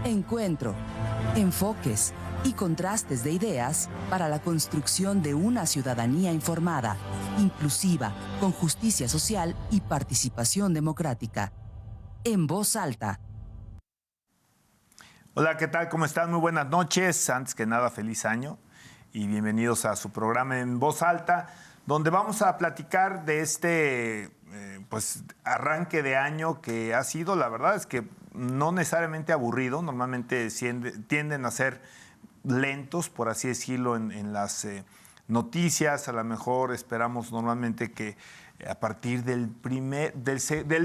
Encuentro, enfoques y contrastes de ideas para la construcción de una ciudadanía informada, inclusiva, con justicia social y participación democrática. En Voz Alta. Hola, ¿qué tal? ¿Cómo están? Muy buenas noches. Antes que nada, feliz año y bienvenidos a su programa En Voz Alta, donde vamos a platicar de este arranque de año que ha sido, la verdad es que no necesariamente aburrido, normalmente tienden a ser lentos, por así decirlo, en las noticias. A lo mejor esperamos normalmente que a partir del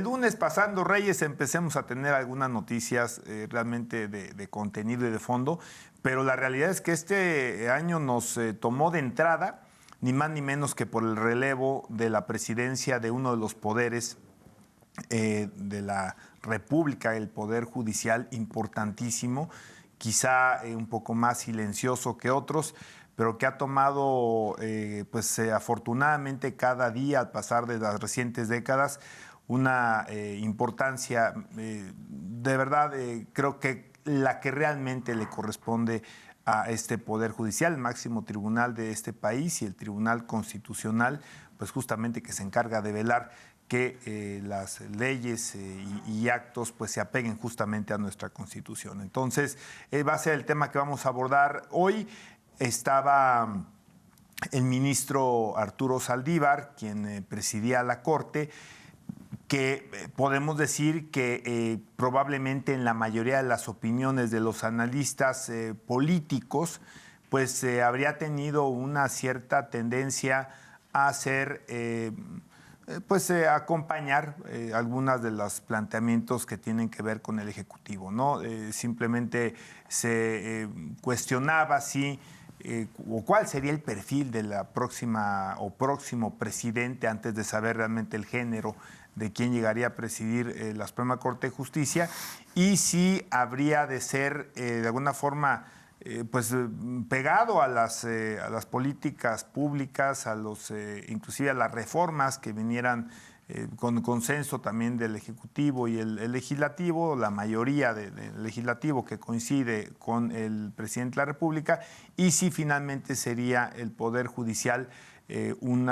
lunes pasando Reyes empecemos a tener algunas noticias realmente de contenido y de fondo, pero la realidad es que este año nos tomó de entrada, ni más ni menos que por el relevo de la presidencia de uno de los poderes de la República, el Poder Judicial, importantísimo, quizá un poco más silencioso que otros, pero que ha tomado, afortunadamente cada día, al pasar de las recientes décadas, una importancia, de verdad, creo que la que realmente le corresponde a este Poder Judicial, el máximo tribunal de este país, y el Tribunal Constitucional, pues justamente que se encarga de velar que las leyes y actos pues se apeguen justamente a nuestra Constitución. Entonces, va a ser el tema que vamos a abordar hoy. Estaba el ministro Arturo Saldívar, quien presidía la Corte, que podemos decir que probablemente en la mayoría de las opiniones de los analistas políticos, pues habría tenido una cierta tendencia a hacer, acompañar algunos de los planteamientos que tienen que ver con el Ejecutivo, ¿no? Simplemente se cuestionaba si o cuál sería el perfil de la próxima o próximo presidente antes de saber realmente el género de quién llegaría a presidir la Suprema Corte de Justicia, y si habría de ser de alguna forma pegado a las políticas públicas, inclusive a las reformas que vinieran con consenso también del Ejecutivo y el Legislativo, la mayoría del Legislativo que coincide con el presidente de la República, y si finalmente sería el Poder Judicial un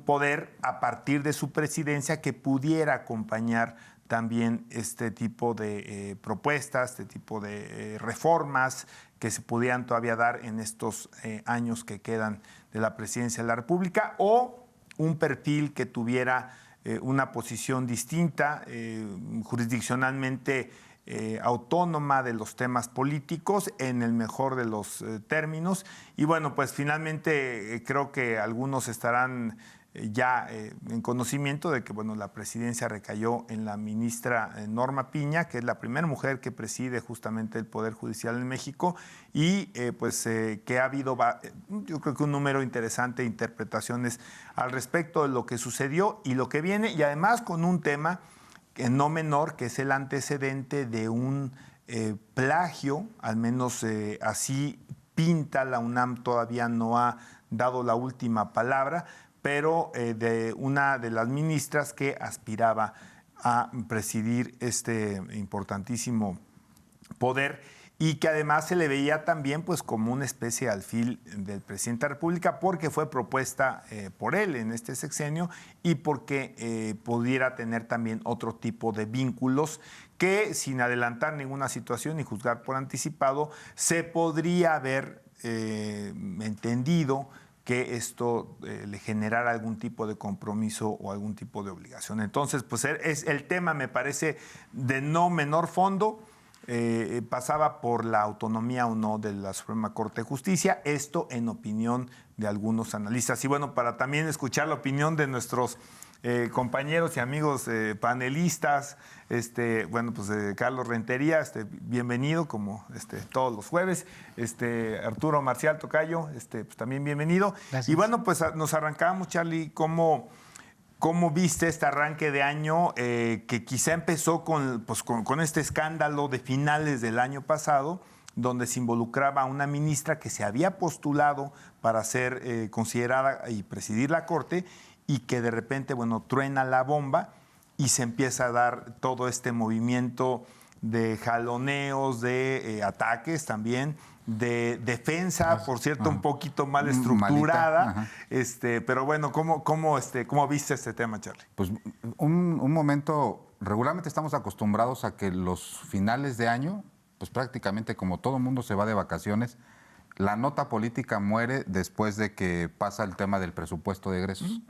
poder a partir de su presidencia que pudiera acompañar también este tipo de propuestas, este tipo de reformas que se pudieran todavía dar en estos años que quedan de la presidencia de la República, o un perfil que tuviera una posición distinta, jurisdiccionalmente autónoma de los temas políticos, en el mejor de los términos. Y bueno, pues finalmente creo que algunos estarán ya en conocimiento de que la presidencia recayó en la ministra Norma Piña, que es la primera mujer que preside justamente el Poder Judicial en México, y que ha habido, yo creo que un número interesante de interpretaciones al respecto de lo que sucedió y lo que viene, y además con un tema no menor, que es el antecedente de un plagio, al menos así pinta. La UNAM todavía no ha dado la última palabra, pero de una de las ministras que aspiraba a presidir este importantísimo poder, y que además se le veía también pues como una especie de alfil del presidente de la República, porque fue propuesta por él en este sexenio y porque pudiera tener también otro tipo de vínculos que, sin adelantar ninguna situación y juzgar por anticipado, se podría haber entendido que esto le generara algún tipo de compromiso o algún tipo de obligación. Entonces, pues el tema me parece de no menor fondo. Pasaba por la autonomía o no de la Suprema Corte de Justicia, esto en opinión de algunos analistas. Y bueno, para también escuchar la opinión de nuestros compañeros y amigos panelistas, Carlos Rentería, bienvenido como todos los jueves, Arturo Marcial Tocayo, pues también bienvenido. Gracias. Y bueno, pues nos arrancamos, Charlie, ¿cómo viste este arranque de año que quizá empezó con este escándalo de finales del año pasado, donde se involucraba a una ministra que se había postulado para ser considerada y presidir la Corte, y que de repente, truena la bomba y se empieza a dar todo este movimiento de jaloneos, de ataques también, de defensa, por cierto, un poquito mal estructurada. Pero bueno, ¿cómo viste este tema, Charlie? Pues un momento, regularmente estamos acostumbrados a que los finales de año, pues prácticamente como todo el mundo se va de vacaciones, la nota política muere después de que pasa el tema del presupuesto de egresos.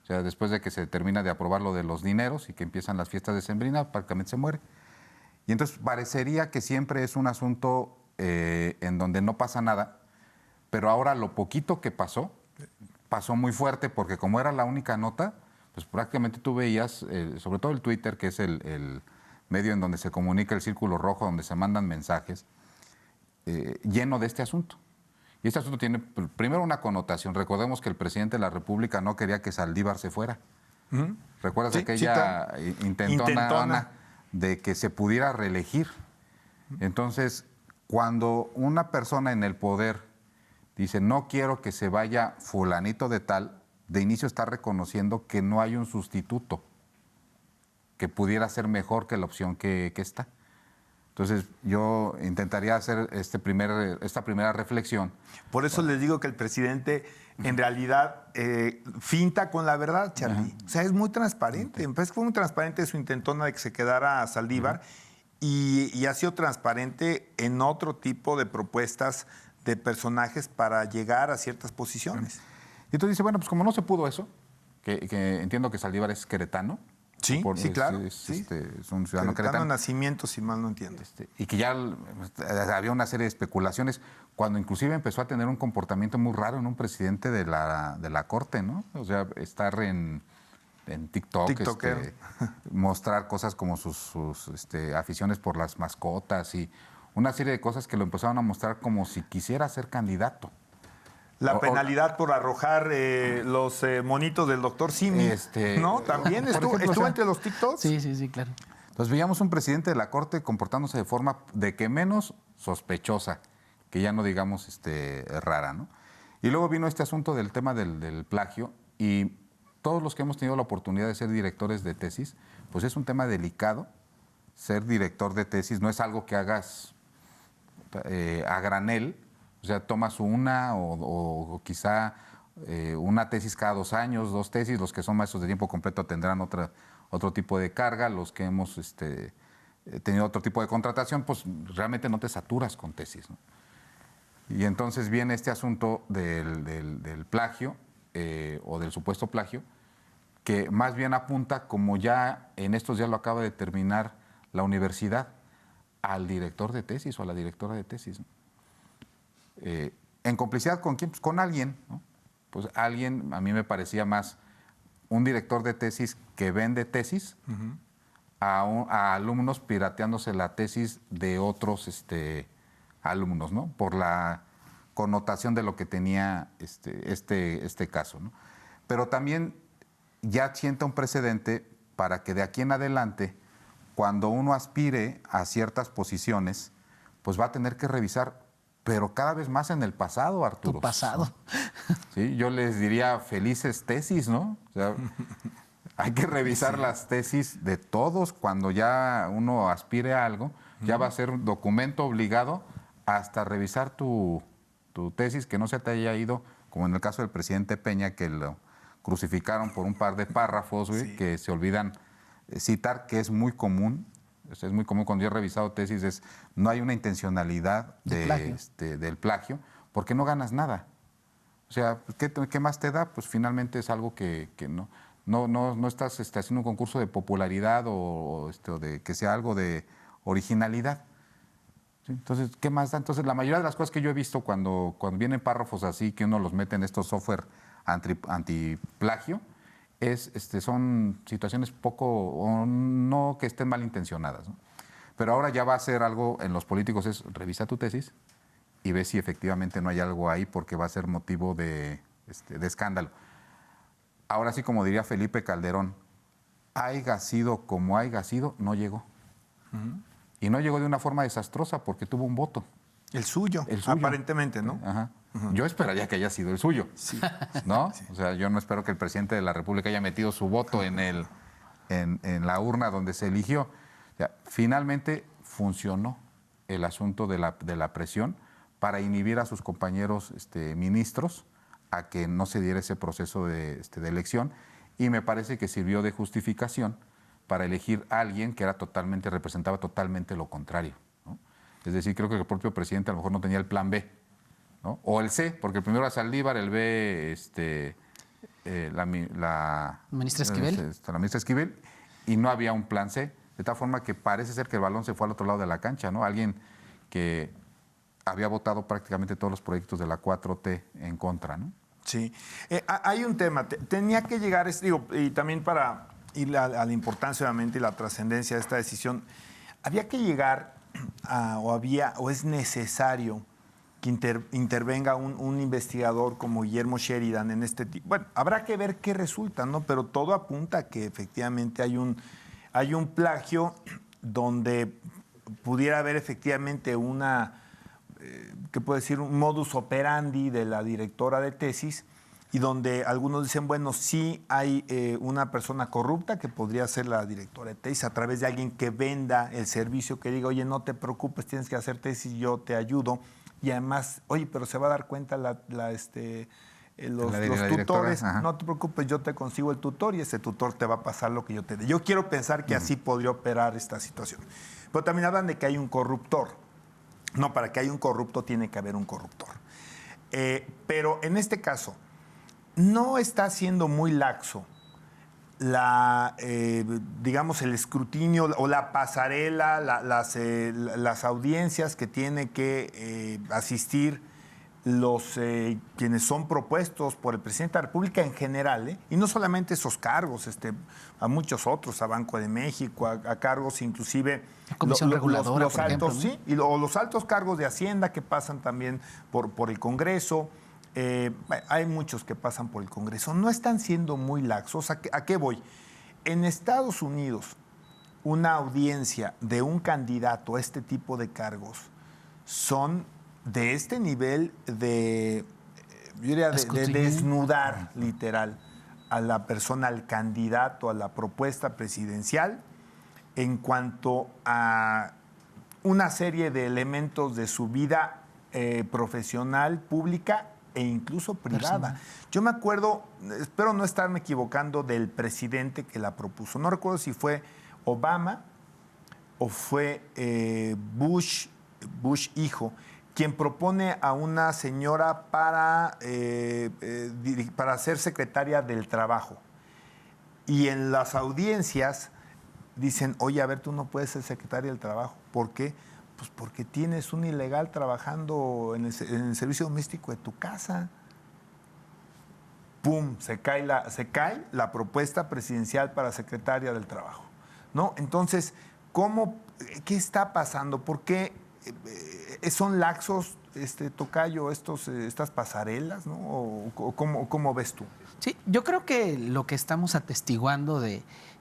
O sea, después de que se termina de aprobar lo de los dineros y que empiezan las fiestas decembrinas, prácticamente se muere. Y entonces parecería que siempre es un asunto en donde no pasa nada, pero ahora lo poquito que pasó muy fuerte, porque como era la única nota, pues prácticamente tú veías, sobre todo el Twitter, que es el medio en donde se comunica el círculo rojo, donde se mandan mensajes, lleno de este asunto. Y este asunto tiene primero una connotación. Recordemos que el presidente de la República no quería que Saldívar se fuera. ¿Recuerdas aquella intentona de que se pudiera reelegir? Entonces, cuando una persona en el poder dice no quiero que se vaya fulanito de tal, de inicio está reconociendo que no hay un sustituto que pudiera ser mejor que la opción que está. Entonces, yo intentaría hacer esta primera reflexión. Por eso les digo que el presidente, en realidad, finta con la verdad, Charlie. O sea, es muy transparente. Me parece que fue muy transparente su intentona de que se quedara Saldívar y ha sido transparente en otro tipo de propuestas de personajes para llegar a ciertas posiciones. Y entonces dice, bueno, pues como no se pudo eso, que entiendo que Saldívar es queretano. Sí, claro. Es un ciudadano queretano. Nacimiento, si mal no entiendo. Y que ya había una serie de especulaciones, cuando inclusive empezó a tener un comportamiento muy raro en un presidente de la Corte, ¿no? O sea, estar en TikTok, mostrar cosas como sus aficiones por las mascotas y una serie de cosas que lo empezaron a mostrar como si quisiera ser candidato. La penalidad por arrojar los monitos del doctor Simi, ¿no? También estuvo entre los TikToks. Sí, claro. Entonces veíamos un presidente de la Corte comportándose de forma de que menos sospechosa, que ya no digamos rara, ¿no? Y luego vino este asunto del tema del plagio y todos los que hemos tenido la oportunidad de ser directores de tesis, pues es un tema delicado. Ser director de tesis no es algo que hagas a granel. O sea, tomas una o quizá una tesis cada 2 años, 2 tesis. Los que son maestros de tiempo completo tendrán otro tipo de carga. Los que hemos tenido otro tipo de contratación, pues realmente no te saturas con tesis, ¿no? Y entonces viene este asunto del plagio o del supuesto plagio, que más bien apunta, como ya en estos días lo acaba de determinar la universidad, al director de tesis o a la directora de tesis, ¿no? ¿En complicidad con quién? Pues con alguien, ¿no? Pues alguien, a mí me parecía más un director de tesis que vende tesis a alumnos pirateándose la tesis de otros alumnos, ¿no? Por la connotación de lo que tenía este caso, ¿no? Pero también ya sienta un precedente para que de aquí en adelante, cuando uno aspire a ciertas posiciones, pues va a tener que revisar, pero cada vez más en el pasado, Arturo. Tu pasado. Sí, yo les diría felices tesis, ¿no? O sea, hay que revisar las tesis de todos cuando ya uno aspire a algo. Ya va a ser un documento obligado hasta revisar tu tesis, que no se te haya ido, como en el caso del presidente Peña, que lo crucificaron por un par de párrafos, güey, que se olvidan citar, que es muy común. Es muy común cuando yo he revisado tesis, no hay una intencionalidad del plagio, porque no ganas nada. O sea, ¿qué más te da? Pues finalmente es algo que no estás haciendo un concurso de popularidad o de que sea algo de originalidad. ¿Sí? Entonces, ¿qué más da? Entonces, la mayoría de las cosas que yo he visto cuando vienen párrafos así, que uno los mete en estos software antiplagio, son situaciones poco, o no que estén malintencionadas, ¿no? Pero ahora ya va a ser algo en los políticos, es revisa tu tesis y ve si efectivamente no hay algo ahí, porque va a ser motivo de escándalo. Ahora sí, como diría Felipe Calderón, haya sido como haya sido, no llegó. Y no llegó de una forma desastrosa porque tuvo un voto. El suyo, aparentemente, ¿no? Ajá. Yo esperaría que haya sido el suyo, ¿no? Sí. O sea, yo no espero que el presidente de la República haya metido su voto en la urna donde se eligió. O sea, finalmente, funcionó el asunto de la presión para inhibir a sus compañeros ministros a que no se diera ese proceso de elección, y me parece que sirvió de justificación para elegir a alguien que representaba totalmente lo contrario, ¿no? Es decir, creo que el propio presidente a lo mejor no tenía el plan B, ¿no? O el C, porque el primero era Saldívar, el B, la ministra Esquivel. La ministra Esquivel, y no había un plan C, de tal forma que parece ser que el balón se fue al otro lado de la cancha, ¿no? Alguien que había votado prácticamente todos los proyectos de la 4T en contra, ¿no? Sí. Hay un tema, tenía que llegar, y también para ir a la importancia obviamente y la trascendencia de esta decisión, había que llegar o es necesario que intervenga un investigador como Guillermo Sheridan en este tipo. Bueno, habrá que ver qué resulta, ¿no? Pero todo apunta a que efectivamente hay un plagio donde pudiera haber efectivamente ¿qué puedo decir? Un modus operandi de la directora de tesis, y donde algunos dicen, bueno, sí hay una persona corrupta que podría ser la directora de tesis a través de alguien que venda el servicio, que diga, oye, no te preocupes, tienes que hacer tesis, yo te ayudo. Y además, oye, pero se va a dar cuenta los tutores, no te preocupes, yo te consigo el tutor y ese tutor te va a pasar lo que yo te dé. Yo quiero pensar que así podría operar esta situación. Pero también hablan de que hay un corruptor. No, para que haya un corrupto tiene que haber un corruptor. Pero en este caso, no está siendo muy laxo digamos, el escrutinio o la pasarela, las audiencias que tiene que asistir quienes son propuestos por el presidente de la República en general, y no solamente esos cargos, a muchos otros, a Banco de México, a cargos inclusive la Comisión Reguladora, los por altos, ejemplo, ¿no? sí, o los altos cargos de Hacienda que pasan también por el Congreso. Hay muchos que pasan por el Congreso. No están siendo muy laxos. ¿A qué voy? En Estados Unidos, una audiencia de un candidato a este tipo de cargos son de este nivel de desnudar literal a la persona, al candidato, a la propuesta presidencial en cuanto a una serie de elementos de su vida profesional, pública e incluso privada. Personal. Yo me acuerdo, espero no estarme equivocando, del presidente que la propuso. No recuerdo si fue Obama o fue Bush hijo, quien propone a una señora para ser secretaria del Trabajo. Y en las audiencias dicen, oye, a ver, tú no puedes ser secretaria del Trabajo. ¿Por qué? Pues porque tienes un ilegal trabajando en el servicio doméstico de tu casa. ¡Pum! Se cae la propuesta presidencial para secretaria del Trabajo, ¿no? Entonces, ¿qué está pasando? ¿Por qué son laxos, tocayo, estas pasarelas, ¿no? ¿O cómo ves tú? Sí, yo creo que lo que estamos atestiguando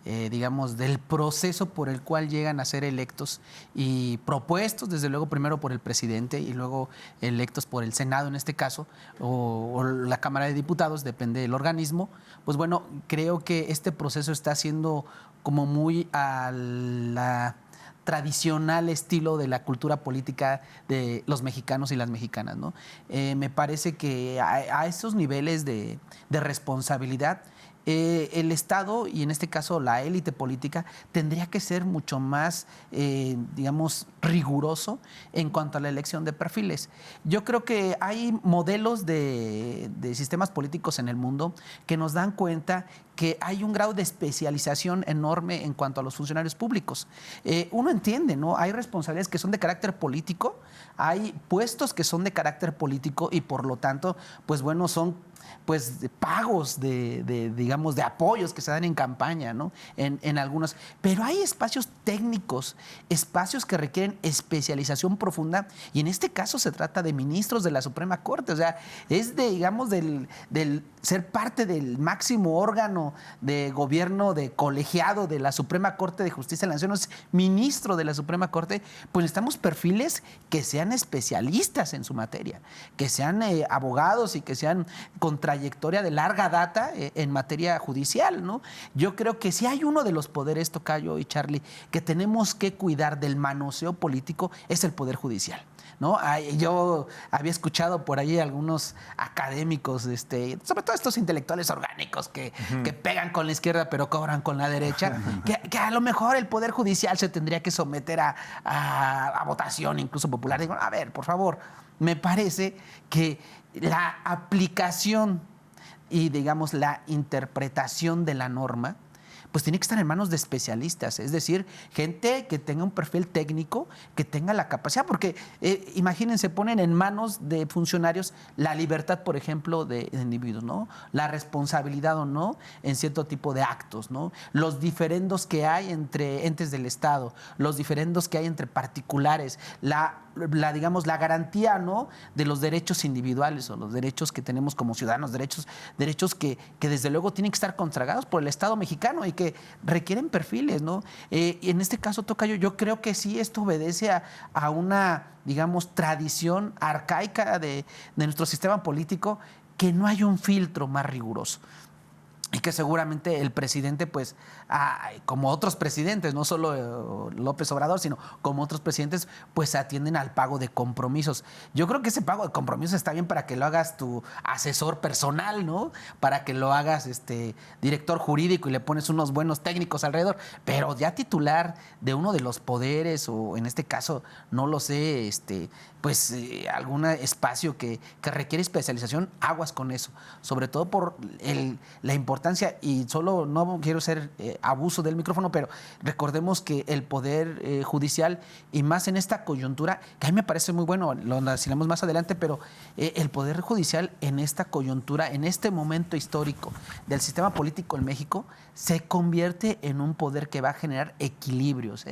digamos, del proceso por el cual llegan a ser electos y propuestos, desde luego, primero por el presidente y luego electos por el Senado en este caso, o la Cámara de Diputados, depende del organismo, pues bueno, creo que este proceso está siendo como muy a la tradicional estilo de la cultura política de los mexicanos y las mexicanas, ¿no? Me parece que a esos niveles de responsabilidad, el Estado, y en este caso la élite política, tendría que ser mucho más, digamos, riguroso en cuanto a la elección de perfiles. Yo creo que hay modelos de sistemas políticos en el mundo que nos dan cuenta que hay un grado de especialización enorme en cuanto a los funcionarios públicos. Uno entiende, ¿no? Hay responsabilidades que son de carácter político, hay puestos que son de carácter político y por lo tanto, pues bueno, son pues pagos digamos, de apoyos que se dan en campaña, ¿no? En algunos. Pero hay espacios técnicos, espacios que requieren especialización profunda, y en este caso se trata de ministros de la Suprema Corte. O sea, es digamos, del ser parte del máximo órgano de gobierno, de colegiado de la Suprema Corte de Justicia de la Nación, es ministro de la Suprema Corte. Pues necesitamos perfiles que sean especialistas en su materia, que sean abogados y que sean con trayectoria de larga data en materia judicial, ¿no? Yo creo que si hay uno de los poderes, Tocayo y Charlie, que que tenemos que cuidar del manoseo político es el Poder Judicial, ¿no? Yo había escuchado por ahí algunos académicos, sobre todo estos intelectuales orgánicos que pegan con la izquierda pero cobran con la derecha, que a lo mejor el Poder Judicial se tendría que someter a votación incluso popular. Digo, a ver, por favor, me parece que la aplicación y, digamos, la interpretación de la norma pues tiene que estar en manos de especialistas, es decir, gente que tenga un perfil técnico, que tenga la capacidad, porque imagínense, ponen en manos de funcionarios la libertad, por ejemplo, de individuos, ¿no? La responsabilidad o no en cierto tipo de actos, ¿no? Los diferendos que hay entre entes del Estado, los diferendos que hay entre particulares, digamos, la garantía, ¿no?, de los derechos individuales o los derechos que tenemos como ciudadanos, derechos que desde luego tienen que estar consagrados por el Estado mexicano y que requieren perfiles, ¿no? Y en este caso, Tocayo, yo creo que sí esto obedece a una, digamos, tradición arcaica de nuestro sistema político, que no hay un filtro más riguroso. Y que seguramente el presidente, pues, como otros presidentes, no solo López Obrador, sino como otros presidentes, pues atienden al pago de compromisos. Yo creo que ese pago de compromisos está bien para que lo hagas tu asesor personal, ¿no? Para que lo hagas director jurídico y le pones unos buenos técnicos alrededor. Pero ya titular de uno de los poderes, o en este caso, no lo sé, pues algún espacio que requiere especialización, aguas con eso. Sobre todo por la importancia, y solo no quiero hacer abuso del micrófono, pero recordemos que el Poder Judicial, y más en esta coyuntura, que a mí me parece muy bueno, lo analizaremos más adelante, pero el Poder Judicial en esta coyuntura, en este momento histórico del sistema político en México, se convierte en un poder que va a generar equilibrios,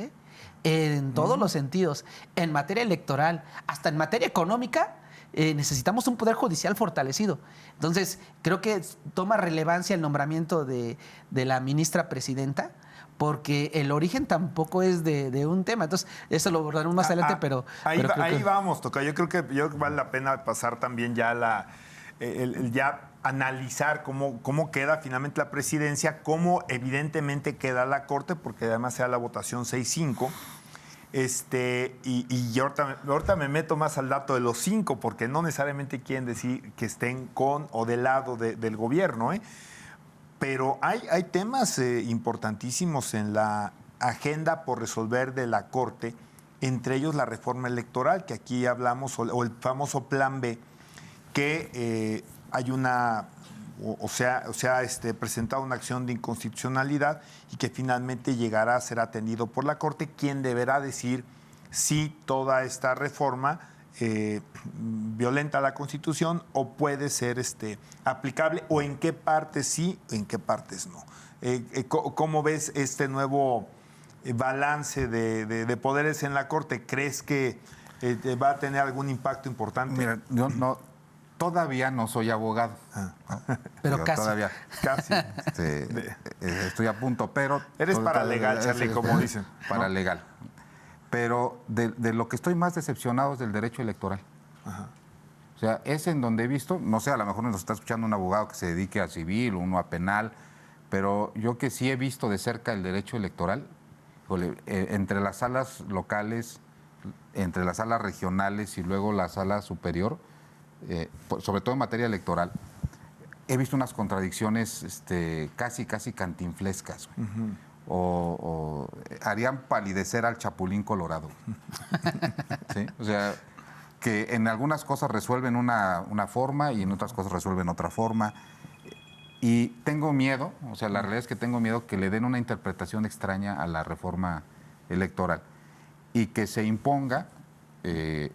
en todos los sentidos, en materia electoral, hasta en materia económica. Necesitamos un Poder Judicial fortalecido. Entonces, creo que toma relevancia el nombramiento de la ministra presidenta, porque el origen tampoco es de un tema. Entonces, eso lo abordaremos más adelante, pero ahí vamos, Toca. Yo creo que vale la pena pasar también ya ya analizar cómo queda finalmente la presidencia, cómo evidentemente queda la Corte, porque además sea la votación 6-5. Y ahorita me meto más al dato de los 5, porque no necesariamente quieren decir que estén con o del lado del gobierno, pero hay temas importantísimos en la agenda por resolver de la Corte, entre ellos la reforma electoral, que aquí hablamos, o el famoso Plan B, que hay una... O sea, presentado una acción de inconstitucionalidad y que finalmente llegará a ser atendido por la Corte, quien deberá decir si toda esta reforma violenta la Constitución o puede ser aplicable, o en qué partes sí, en qué partes no. ¿Cómo ves este nuevo balance de poderes en la Corte? ¿Crees que va a tener algún impacto importante? Mira, yo todavía no soy abogado. Pero casi. Todavía, casi. Estoy a punto, pero... Eres paralegal, Charlie, como dicen. Paralegal. Pero de lo que estoy más decepcionado es del derecho electoral. Ajá. O sea, es en donde he visto, no sé, a lo mejor nos está escuchando un abogado que se dedique a civil, uno a penal, pero yo que sí he visto de cerca el derecho electoral, entre las salas locales, entre las salas regionales y luego la sala superior, sobre todo en materia electoral, he visto unas contradicciones casi cantinflescas. O harían palidecer al Chapulín Colorado. ¿Sí? O sea, que en algunas cosas resuelven una forma y en otras cosas resuelven otra forma. Y tengo miedo, o sea, la realidad es que tengo miedo que le den una interpretación extraña a la reforma electoral y que se imponga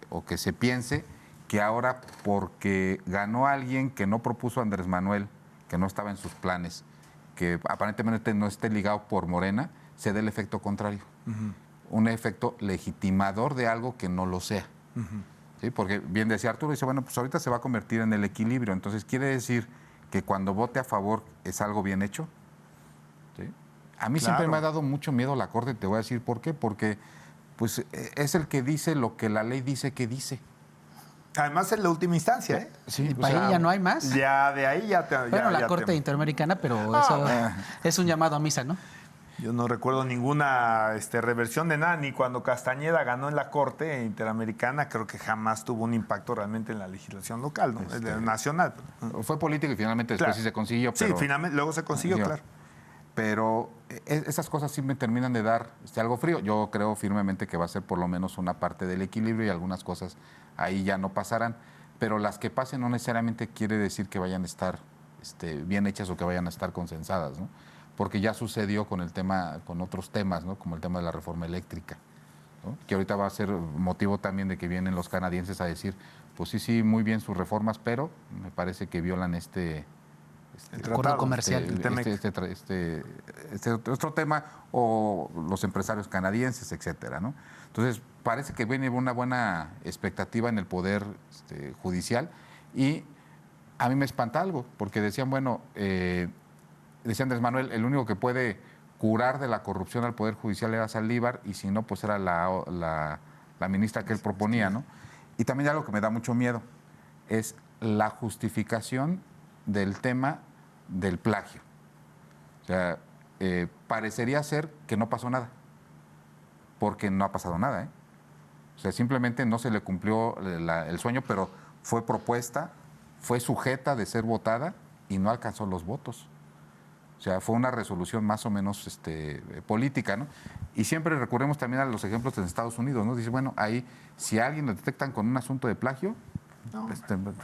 o que se piense que ahora, porque ganó alguien que no propuso Andrés Manuel, que no estaba en sus planes, que aparentemente no esté ligado por Morena, se dé el efecto contrario. Un efecto legitimador de algo que no lo sea. ¿Sí? Porque bien decía Arturo, dice, bueno, pues ahorita se va a convertir en el equilibrio. Entonces, ¿quiere decir que cuando vote a favor es algo bien hecho? ¿Sí? A mí siempre me ha dado mucho miedo la Corte, te voy a decir por qué. Porque pues, es el que dice lo que la ley dice que dice. Además, en la última instancia, ¿eh? Sí, y para ahí ya no hay más. Ya de ahí ya te... Bueno, la Corte Interamericana, pero eso es un llamado a misa, ¿no? Yo no recuerdo ninguna reversión de nada, ni cuando Castañeda ganó en la Corte Interamericana, creo que jamás tuvo un impacto realmente en la legislación local, ¿no? Nacional. Fue político y finalmente después Claro. sí se consiguió. Sí, Pero, finalmente, luego se consiguió, claro. Pero esas cosas sí me terminan de dar algo frío. Yo creo firmemente que va a ser por lo menos una parte del equilibrio y algunas cosas ahí ya no pasarán. Pero las que pasen no necesariamente quiere decir que vayan a estar bien hechas o que vayan a estar consensadas, ¿no? Porque ya sucedió con el tema, con otros temas, ¿no? Como el tema de la reforma eléctrica, ¿no? Que ahorita va a ser motivo también de que vienen los canadienses a decir, pues sí, muy bien sus reformas, pero me parece que violan El acuerdo tratado, comercial. este otro tema, o los empresarios canadienses, etcétera, ¿no? Entonces, parece que viene una buena expectativa en el poder judicial, y a mí me espanta algo, porque decían, bueno, decía Andrés Manuel, el único que puede curar de la corrupción al Poder Judicial era Saldívar, y si no, pues era la ministra que él proponía, ¿no? Y también algo que me da mucho miedo es la justificación del tema del plagio. O sea, parecería ser que no pasó nada, porque no ha pasado nada, ¿eh? O sea, simplemente no se le cumplió el sueño, pero fue propuesta, fue sujeta de ser votada y no alcanzó los votos. O sea, fue una resolución más o menos política, ¿no? Y siempre recurrimos también a los ejemplos de Estados Unidos, ¿no? Dice, bueno, ahí si a alguien lo detectan con un asunto de plagio,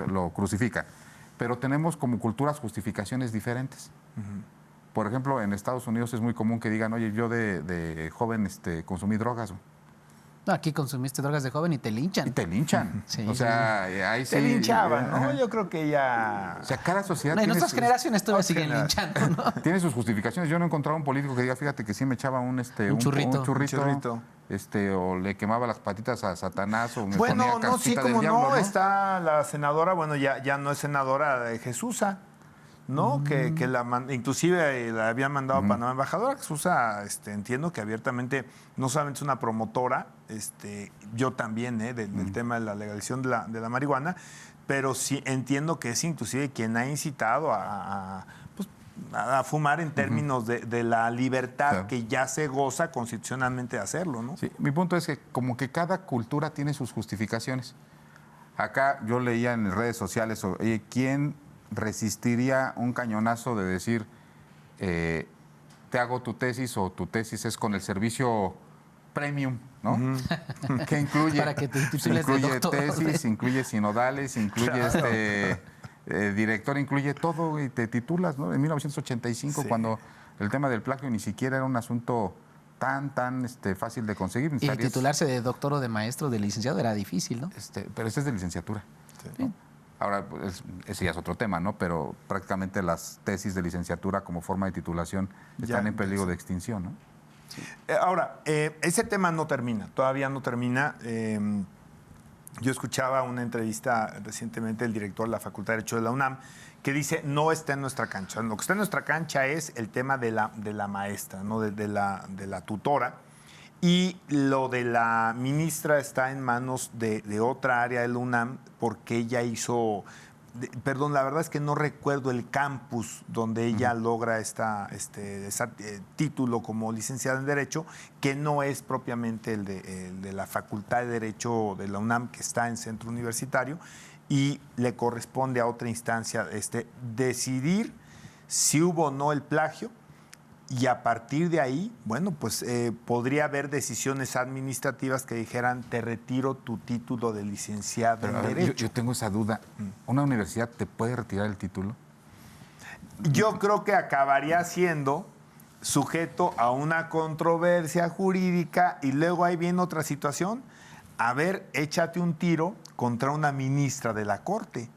lo crucifican. Pero tenemos como culturas justificaciones diferentes. Por ejemplo, en Estados Unidos es muy común que digan, oye, yo de joven consumí drogas. No, aquí consumiste drogas de joven y te linchan. Y te linchan. Sí, o sea, ahí sí. Se linchaban, ¿no? Yo creo que ya... O sea, cada sociedad No, en tiene nuestras generaciones todavía siguen generaciones. linchando, ¿no? tiene sus justificaciones. Yo no he encontrado un político que diga, fíjate que sí me echaba un churrito. O le quemaba las patitas a Satanás, o me Bueno, ponía no, sí, casquita como del diablo, no, ¿no? está la senadora, bueno, ya no es senadora de Jesusa, ¿no? Que inclusive la había mandado para nueva embajadora. Jesusa, entiendo que abiertamente no solamente es una promotora, yo también, del tema de la legalización de la marihuana, pero sí entiendo que es inclusive quien ha incitado a fumar en términos de la libertad, Claro, que ya se goza constitucionalmente de hacerlo, ¿no? Sí, mi punto es que como que cada cultura tiene sus justificaciones. Acá yo leía en redes sociales, oye, ¿quién resistiría un cañonazo de decir, te hago tu tesis, o tu tesis es con el servicio premium, ¿no? Que incluye, Para que te titules de incluye doctor. tesis, incluye sinodales, incluye director, incluye todo, y te titulas, ¿no? En 1985, Sí. cuando el tema del plagio ni siquiera era un asunto tan fácil de conseguir. Y Necesitarías, titularse de doctor o de maestro, de licenciado, era difícil, ¿no? pero este es de licenciatura. Sí. Ahora, ese ya es otro tema, ¿no? Pero prácticamente las tesis de licenciatura como forma de titulación están en peligro de extinción, ¿no? Ahora, ese tema no termina, todavía no termina. Yo escuchaba una entrevista recientemente del director de la Facultad de Derecho de la UNAM, que dice, no está en nuestra cancha. Lo que está en nuestra cancha es el tema de la maestra, ¿no? de la tutora. Y lo de la ministra está en manos de otra área de la UNAM, porque ella hizo... Perdón, la verdad es que no recuerdo el campus donde ella logra ese título como licenciada en Derecho, que no es propiamente el de la Facultad de Derecho de la UNAM, que está en centro universitario, y le corresponde a otra instancia decidir si hubo o no el plagio, y a partir de ahí, bueno, pues podría haber decisiones administrativas que dijeran, te retiro tu título de licenciado Pero, en a ver, Derecho. yo tengo esa duda. ¿Una universidad te puede retirar el título? Yo creo que acabaría siendo sujeto a una controversia jurídica, y luego ahí viene otra situación. A ver, échate un tiro contra una ministra de la Corte.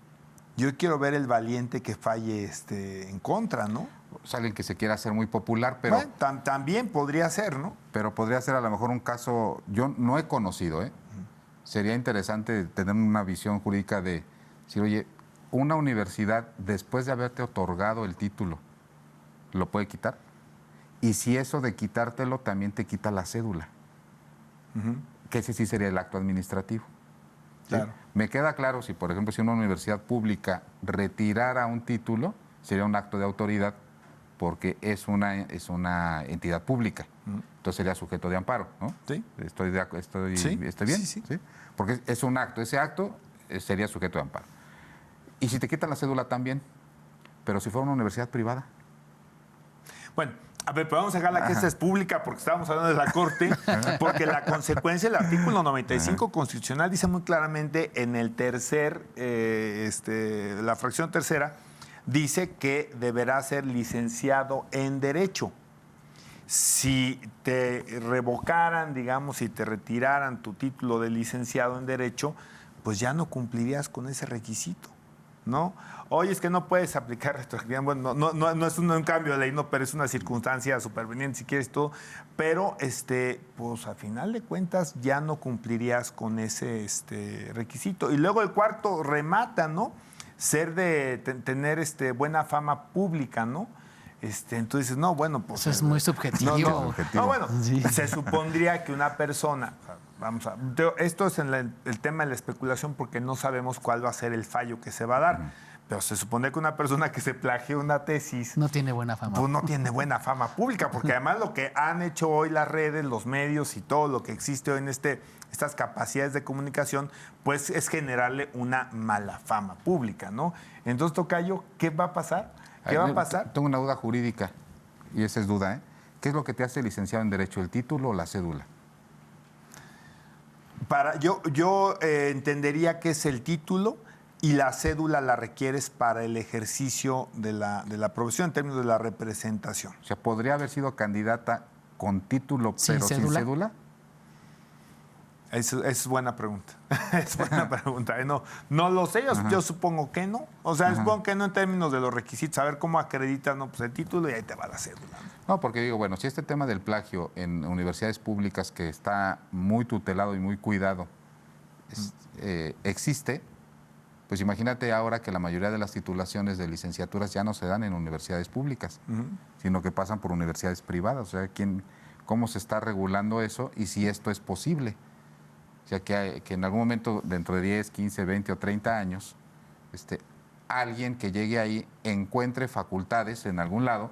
Yo quiero ver el valiente que falle en contra, ¿no? Es alguien que se quiera hacer muy popular, pero, Bueno, también podría ser, ¿no? pero podría ser a lo mejor un caso, yo no he conocido, ¿eh? Sería interesante tener una visión jurídica de decir, oye, una universidad, después de haberte otorgado el título, ¿lo puede quitar? Y si eso de quitártelo también te quita la cédula, que ese sí sería el acto administrativo. ¿Sí? Claro. Me queda claro, si por ejemplo, si una universidad pública retirara un título, sería un acto de autoridad, porque es una entidad pública. Entonces sería sujeto de amparo, ¿no? Sí. ¿Estoy Sí, bien? sí. ¿Sí? Porque es un acto, ese acto sería sujeto de amparo. Y si te quitan la cédula también, pero si fuera una universidad privada. Bueno, a ver, pero vamos a dejarla que esta es pública porque estábamos hablando de la Corte, porque la consecuencia del artículo 95 constitucional dice muy claramente en el la fracción tercera, dice que deberá ser licenciado en Derecho. Si te revocaran, digamos, si te retiraran tu título de licenciado en Derecho, pues ya no cumplirías con ese requisito, ¿no? Oye, es que no puedes aplicar retroactividad. Bueno, no es un cambio de ley, no, pero es una circunstancia superveniente, si quieres todo. Pero, pues a final de cuentas ya no cumplirías con ese requisito. Y luego el cuarto remata, ¿no? Ser tener buena fama pública, ¿no? Entonces, no, bueno, pues... Eso es muy subjetivo. No, bueno, Sí. se supondría que una persona... Esto es en el tema de la especulación porque no sabemos cuál va a ser el fallo que se va a dar. Pero se supone que una persona que se plagie una tesis... No tiene buena fama. Pues no tiene buena fama pública, porque además lo que han hecho hoy las redes, los medios y todo lo que existe hoy en estas capacidades de comunicación, pues es generarle una mala fama pública, ¿no? Entonces, tocayo, ¿qué va a pasar? ¿Qué va a pasar? Tengo una duda jurídica, y esa es duda, ¿eh? ¿Qué es lo que te hace licenciado en Derecho, el título o la cédula? Yo entendería que es el título y la cédula la requieres para el ejercicio de la profesión en términos de la representación. O sea, ¿podría haber sido candidata con título ¿Sin pero cédula? sin cédula? Es buena pregunta. Es buena pregunta. No lo sé, yo supongo que no. O sea, supongo que no en términos de los requisitos, a ver cómo acreditas, no, pues el título y ahí te va la cédula. No, porque digo, bueno, si este tema del plagio en universidades públicas que está muy tutelado y muy cuidado existe, pues imagínate ahora que la mayoría de las titulaciones de licenciaturas ya no se dan en universidades públicas, sino que pasan por universidades privadas. O sea, ¿cómo se está regulando eso y si esto es posible? O sea, que en algún momento, dentro de 10, 15, 20 o 30 años, alguien que llegue ahí encuentre facultades en algún lado,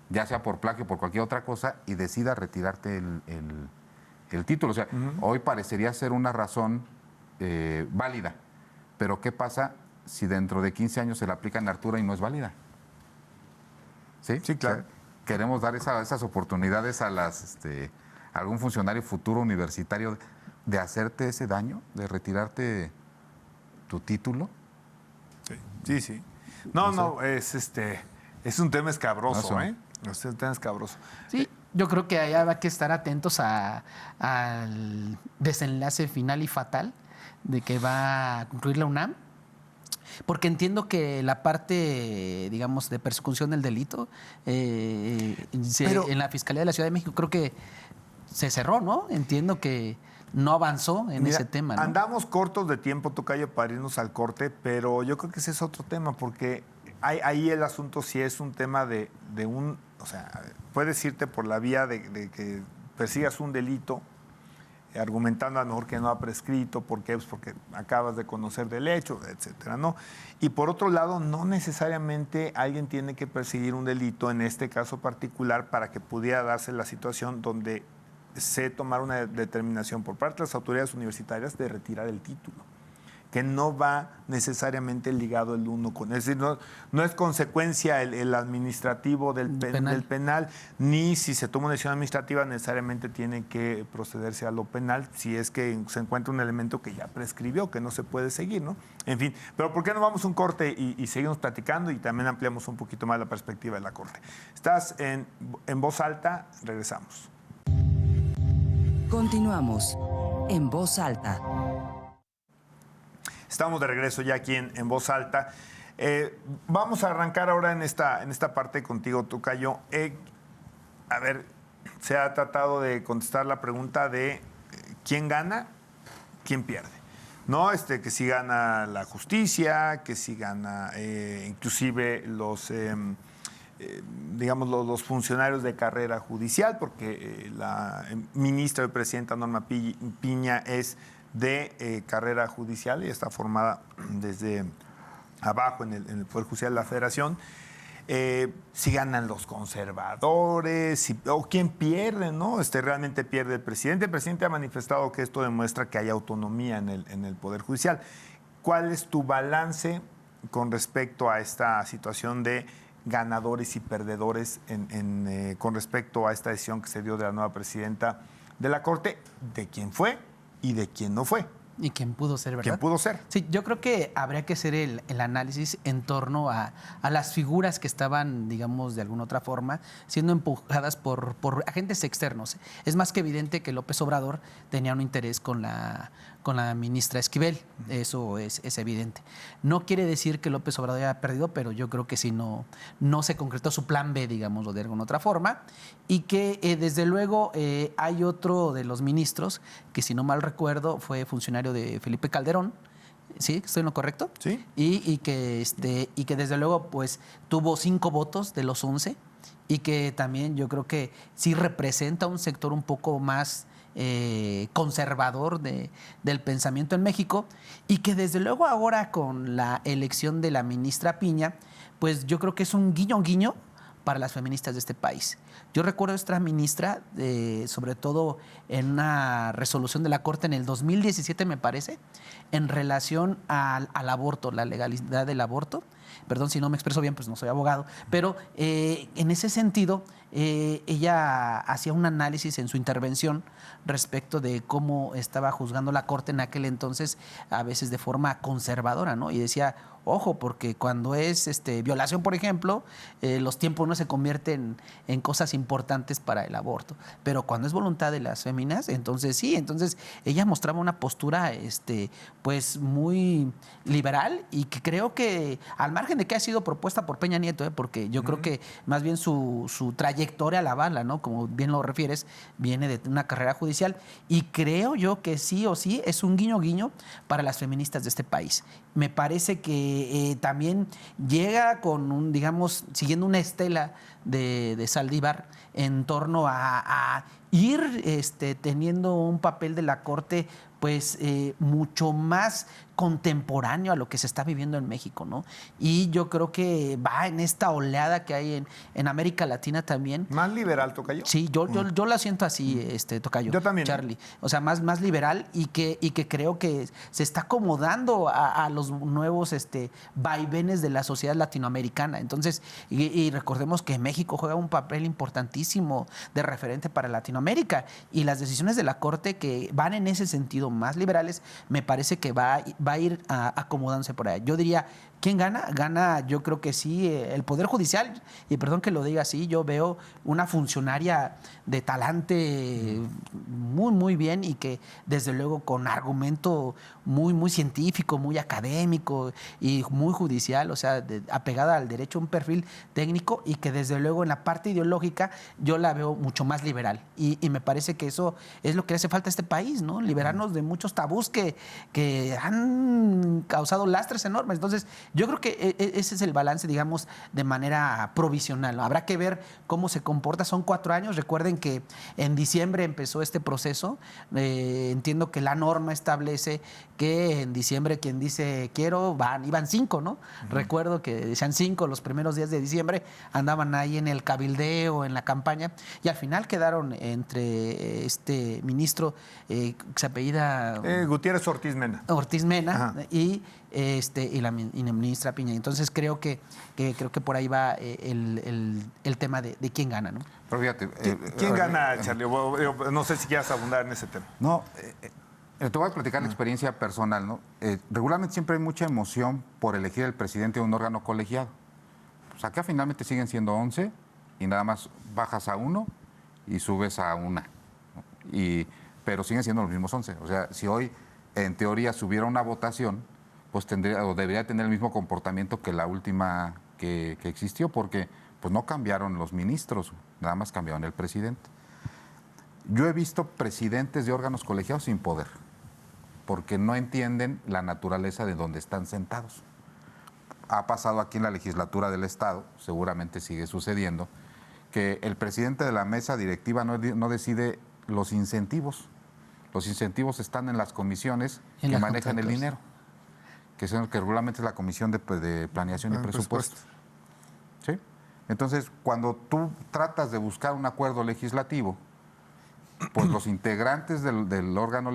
ya sea por plagio o por cualquier otra cosa, y decida retirarte el título. O sea, hoy parecería ser una razón válida, pero ¿qué pasa si dentro de 15 años se le aplica en Artura y no es válida? Sí, Sí, claro. O sea, queremos dar esas oportunidades a algún funcionario futuro universitario de hacerte ese daño, de retirarte tu título. Sí. No, es un tema escabroso, ¿eh? Es un tema escabroso. Sí, yo creo que allá va que estar atentos al desenlace final y fatal de que va a concluir la UNAM, porque entiendo que la parte, digamos, de persecución del delito en la Fiscalía de la Ciudad de México creo que se cerró, ¿no? Entiendo que no avanzó en ese tema, ¿no? Andamos cortos de tiempo, tocayo, para irnos al corte, pero yo creo que ese es otro tema, porque ahí el asunto sí es un tema de un... O sea, puedes irte por la vía de que persigas un delito, argumentando a lo mejor que no ha prescrito, ¿por qué? Pues porque acabas de conocer del hecho, etcétera, ¿no? Y por otro lado, no necesariamente alguien tiene que perseguir un delito, en este caso particular, para que pudiera darse la situación donde se tomara una determinación por parte de las autoridades universitarias de retirar el título, que no va necesariamente ligado el uno con... Es decir, no es consecuencia el administrativo del penal, ni si se toma una decisión administrativa necesariamente tiene que procederse a lo penal, si es que se encuentra un elemento que ya prescribió, que no se puede seguir, ¿no? En fin, pero ¿por qué no vamos a un corte y seguimos platicando y también ampliamos un poquito más la perspectiva de la Corte? Estás en Voz Alta, regresamos. Continuamos en Voz Alta. Estamos de regreso ya aquí en Voz Alta. Vamos a arrancar ahora en esta parte contigo, tocayo. A ver, se ha tratado de contestar la pregunta de quién gana, quién pierde. ¿No? Que si gana la justicia, que si gana inclusive los funcionarios de carrera judicial, porque la ministra y presidenta Norma Piña es de carrera judicial y está formada desde abajo en el Poder Judicial de la Federación. si ganan los conservadores, o quién pierde, ¿no? Realmente pierde el presidente. El presidente ha manifestado que esto demuestra que hay autonomía en el Poder Judicial. ¿Cuál es tu balance con respecto a esta situación de ganadores y perdedores con respecto a esta decisión que se dio de la nueva presidenta de la Corte, de quién fue y de quién no fue? Y quién pudo ser, ¿verdad? ¿Quién pudo ser? Sí, yo creo que habría que hacer el análisis en torno a las figuras que estaban, digamos, de alguna otra forma, siendo empujadas por agentes externos. Es más que evidente que López Obrador tenía un interés con la ministra Esquivel, eso es evidente. No quiere decir que López Obrador haya perdido, pero yo creo que si no se concretó su plan B, digámoslo de alguna otra forma, y que desde luego hay otro de los ministros, que si no mal recuerdo fue funcionario de Felipe Calderón, ¿sí? ¿Estoy en lo correcto? Sí. Y que desde luego pues tuvo 5 votos de los 11 y que también yo creo que sí representa un sector un poco más conservador del pensamiento en México, y que desde luego ahora con la elección de la ministra Piña, pues yo creo que es un guiño para las feministas de este país. Yo recuerdo a esta ministra, sobre todo en una resolución de la Corte en el 2017, me parece, en relación al aborto, la legalidad del aborto. Perdón si no me expreso bien, pues no soy abogado, pero en ese sentido ella hacía un análisis en su intervención respecto de cómo estaba juzgando la Corte en aquel entonces, a veces de forma conservadora, ¿no? Y decía, ojo, porque cuando es violación, por ejemplo, los tiempos no se convierten en cosas importantes para el aborto, pero cuando es voluntad de las féminas, entonces sí. Entonces ella mostraba una postura pues muy liberal, y que creo que al margen de que ha sido propuesta por Peña Nieto, porque yo creo que más bien su trayectoria la avala, ¿no? Como bien lo refieres, viene de una carrera judicial, y creo yo que sí o sí es un guiño para las feministas de este país. Me parece que también llega con digamos, siguiendo una estela de Saldívar en torno a ir teniendo un papel de la Corte pues mucho más contemporáneo a lo que se está viviendo en México, ¿no? Y yo creo que va en esta oleada que hay en América Latina también. ¿Más liberal, tocayo? Sí, yo la siento así, tocayo. Yo también. Charlie. O sea, más liberal, y que creo que se está acomodando a los nuevos vaivenes de la sociedad latinoamericana. Entonces, y recordemos que México juega un papel importantísimo de referente para Latinoamérica, y las decisiones de la Corte que van en ese sentido más liberales, me parece que va a ir acomodándose por allá. Yo diría, ¿quién gana? Gana, yo creo que sí, el Poder Judicial, y perdón que lo diga así, yo veo una funcionaria de talante muy, muy bien, y que desde luego con argumento muy, muy científico, muy académico y muy judicial, o sea, apegada al derecho, un perfil técnico, y que desde luego en la parte ideológica yo la veo mucho más liberal, y me parece que eso es lo que hace falta a este país, ¿no? Liberarnos de muchos tabús que han causado lastres enormes. Entonces, yo creo que ese es el balance, digamos, de manera provisional, ¿no? Habrá que ver cómo se comporta. Son 4 años. Recuerden que en diciembre empezó este proceso. Entiendo que la norma establece que en diciembre quien dice quiero, iban 5, ¿no? Recuerdo que decían 5 los primeros días de diciembre, andaban ahí en el cabildeo, en la campaña, y al final quedaron entre este ministro que se apellida Gutiérrez Ortiz Mena. y la ministra Piña. Entonces creo que por ahí va el tema de quién gana, ¿no? Pero fíjate, ¿Quién gana, Charlie? No sé si quieras abundar en ese tema. No, te voy a platicar la experiencia personal, ¿no? Regularmente siempre hay mucha emoción por elegir el presidente de un órgano colegiado. Pues acá finalmente siguen siendo 11 y nada más bajas a 1 y subes a 1, ¿no? Pero siguen siendo los mismos 11. O sea, si hoy en teoría subiera una votación, pues tendría o debería tener el mismo comportamiento que la última que existió, porque pues no cambiaron los ministros, nada más cambiaron el presidente. Yo he visto presidentes de órganos colegiados sin poder, porque no entienden la naturaleza de donde están sentados. Ha pasado aquí en la legislatura del Estado, seguramente sigue sucediendo, que el presidente de la mesa directiva no decide los incentivos. Los incentivos están en las comisiones que manejan el dinero, que regularmente es la Comisión de Planeación y Presupuesto. ¿Sí? Entonces, cuando tú tratas de buscar un acuerdo legislativo, pues los integrantes del órgano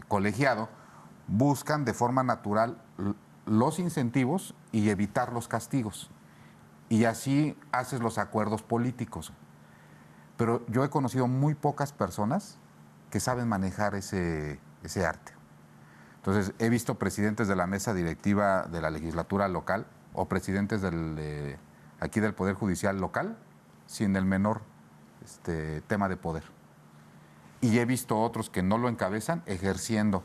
colegiado buscan de forma natural los incentivos y evitar los castigos. Y así haces los acuerdos políticos. Pero yo he conocido muy pocas personas que saben manejar ese arte. Entonces, he visto presidentes de la mesa directiva de la legislatura local o presidentes aquí del Poder Judicial local sin el menor tema de poder. Y he visto otros que no lo encabezan ejerciendo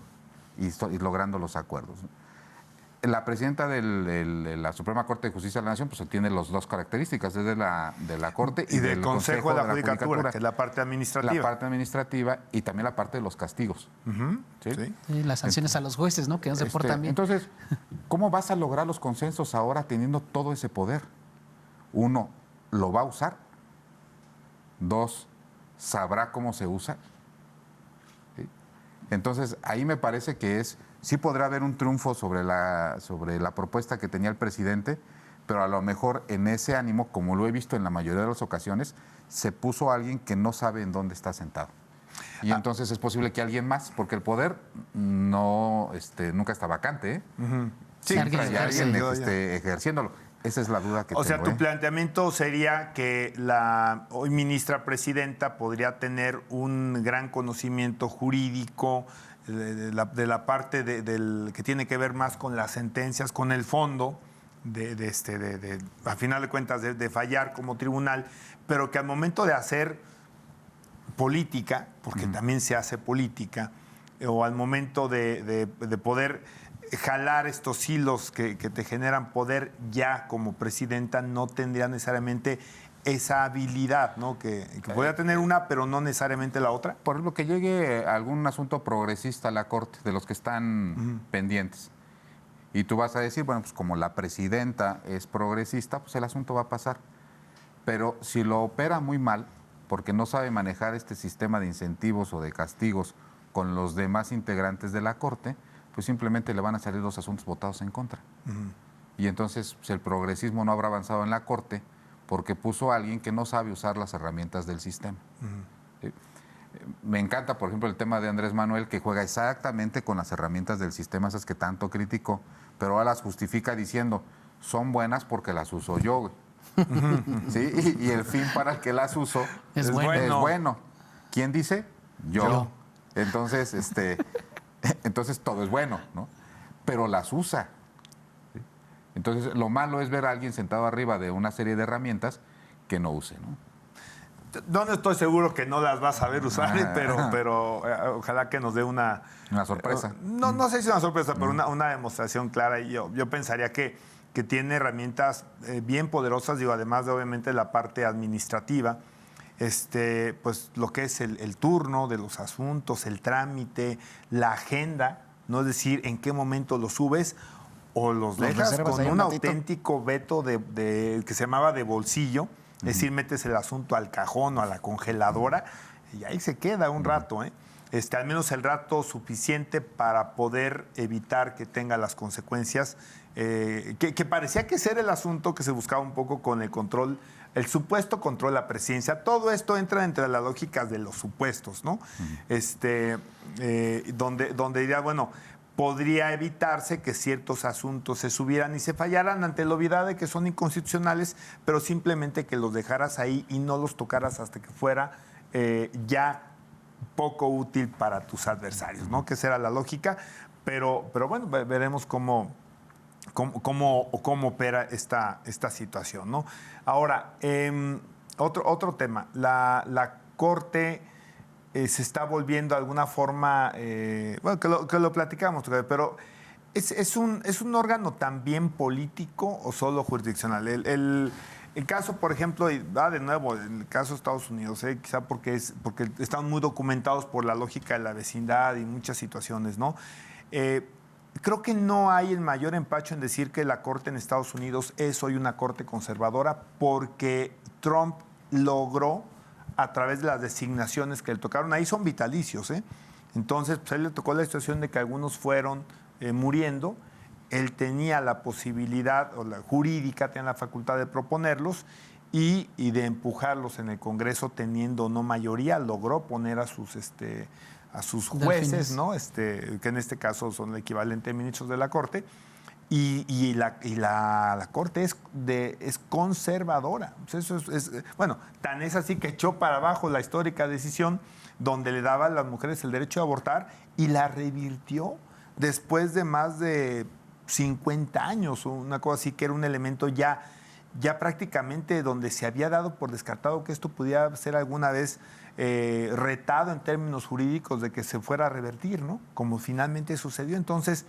y logrando los acuerdos. La presidenta de la Suprema Corte de Justicia de la Nación pues tiene las dos características, desde de la Corte y del Consejo de la Judicatura, que es la parte administrativa. La parte administrativa y también la parte de los castigos. ¿Sí? Sí. Sí, las sanciones a los jueces, ¿no? Que no se portan bien. Entonces, ¿cómo vas a lograr los consensos ahora teniendo todo ese poder? Uno, ¿lo va a usar? Dos, ¿sabrá cómo se usa? ¿Sí? Entonces, ahí me parece que sí podrá haber un triunfo sobre la propuesta que tenía el presidente, pero a lo mejor en ese ánimo, como lo he visto en la mayoría de las ocasiones, se puso alguien que no sabe en dónde está sentado. Y entonces es posible que alguien más, porque el poder nunca está vacante, ¿eh? Sí, siempre hay alguien ejerciéndolo. Esa es la duda que tengo. O sea, tu planteamiento sería que la hoy ministra presidenta podría tener un gran conocimiento jurídico de la parte del que tiene que ver más con las sentencias, con el fondo, a final de cuentas, de fallar como tribunal, pero que al momento de hacer política, porque también se hace política, o al momento de poder jalar estos hilos que te generan poder ya como presidenta, no tendría necesariamente esa habilidad, ¿no? Que podría tener una, pero no necesariamente la otra. Por ejemplo, que llegue algún asunto progresista a la Corte, de los que están pendientes. Y tú vas a decir, bueno, pues como la presidenta es progresista, pues el asunto va a pasar. Pero si lo opera muy mal, porque no sabe manejar este sistema de incentivos o de castigos con los demás integrantes de la Corte, pues simplemente le van a salir los asuntos votados en contra. Y entonces pues, el progresismo no habrá avanzado en la Corte porque puso a alguien que no sabe usar las herramientas del sistema. ¿Sí? Me encanta, por ejemplo, el tema de Andrés Manuel, que juega exactamente con las herramientas del sistema, esas que tanto criticó, pero ahora las justifica diciendo, son buenas porque las uso yo, güey. ¿Sí? Y el fin para el que las uso Es bueno. ¿Quién dice? Yo. Entonces, entonces todo es bueno, ¿no? Pero las usa. ¿Sí? Entonces, lo malo es ver a alguien sentado arriba de una serie de herramientas que no use, ¿no? No estoy seguro que no las vas a saber usar, pero ojalá que nos dé una sorpresa. No sé si una sorpresa, pero una demostración clara. Y yo pensaría que tiene herramientas bien poderosas, digo, además de obviamente la parte administrativa, pues lo que es el turno de los asuntos, el trámite, la agenda, no es decir, en qué momento los subes o los dejas con un auténtico veto que se llamaba de bolsillo, es decir, metes el asunto al cajón o a la congeladora y ahí se queda un rato, ¿eh? Al menos el rato suficiente para poder evitar que tenga las consecuencias que parecía que ser el asunto que se buscaba un poco con el control, el supuesto control de la presidencia. Todo esto entra entre las lógicas de los supuestos, ¿no? Donde diría, bueno, podría evitarse que ciertos asuntos se subieran y se fallaran ante la obviedad de que son inconstitucionales, pero simplemente que los dejaras ahí y no los tocaras hasta que fuera ya poco útil para tus adversarios, ¿no? Que esa era la lógica, pero bueno, veremos cómo opera esta situación, ¿no? Ahora, otro tema, la Corte se está volviendo de alguna forma, bueno, que lo platicamos, pero ¿es un órgano también político o solo jurisdiccional? El caso, por ejemplo, de nuevo, el caso de Estados Unidos, quizá porque están muy documentados por la lógica de la vecindad y muchas situaciones, ¿no? Creo que no hay el mayor empacho en decir que la Corte en Estados Unidos es hoy una Corte conservadora porque Trump logró, a través de las designaciones que le tocaron, ahí son vitalicios, ¿eh? Entonces, pues a él le tocó la situación de que algunos fueron muriendo él tenía la posibilidad, o la jurídica, tenía la facultad de proponerlos y de empujarlos en el Congreso teniendo no mayoría, logró poner a sus jueces, ¿no? Que en este caso son el equivalente de ministros de la Corte, y la Corte es conservadora. Eso bueno, tan es así que echó para abajo la histórica decisión donde le daba a las mujeres el derecho a abortar y la revirtió después de más de 50 años, una cosa así, que era un elemento ya prácticamente donde se había dado por descartado que esto pudiera ser alguna vez retado en términos jurídicos de que se fuera a revertir, ¿no? Como finalmente sucedió. Entonces,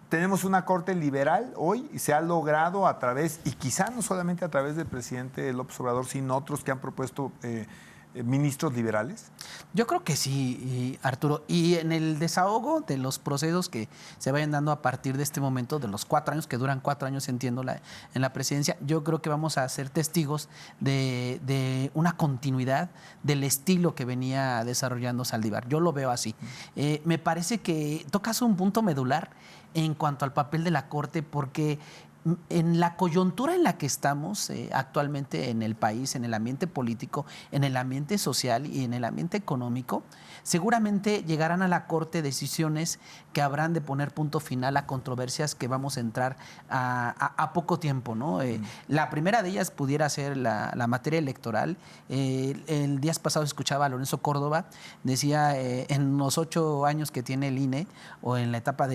tenemos una Corte liberal hoy y se ha logrado a través, y quizá no solamente a través del presidente López Obrador, sino otros que han propuesto ministros liberales. Yo creo que sí, Arturo. Y en el desahogo de los procesos que se vayan dando a partir de este momento, de los 4 años, que duran 4 años, entiendo, en la presidencia, yo creo que vamos a ser testigos de una continuidad del estilo que venía desarrollando Saldívar. Yo lo veo así. Me parece que tocas un punto medular en cuanto al papel de la Corte, porque en la coyuntura en la que estamos actualmente en el país, en el ambiente político, en el ambiente social y en el ambiente económico, seguramente llegarán a la Corte decisiones que habrán de poner punto final a controversias que vamos a entrar a poco tiempo, ¿no? La primera de ellas pudiera ser la materia electoral. El día pasado escuchaba a Lorenzo Córdoba, decía en los 8 años que tiene el INE, o en la etapa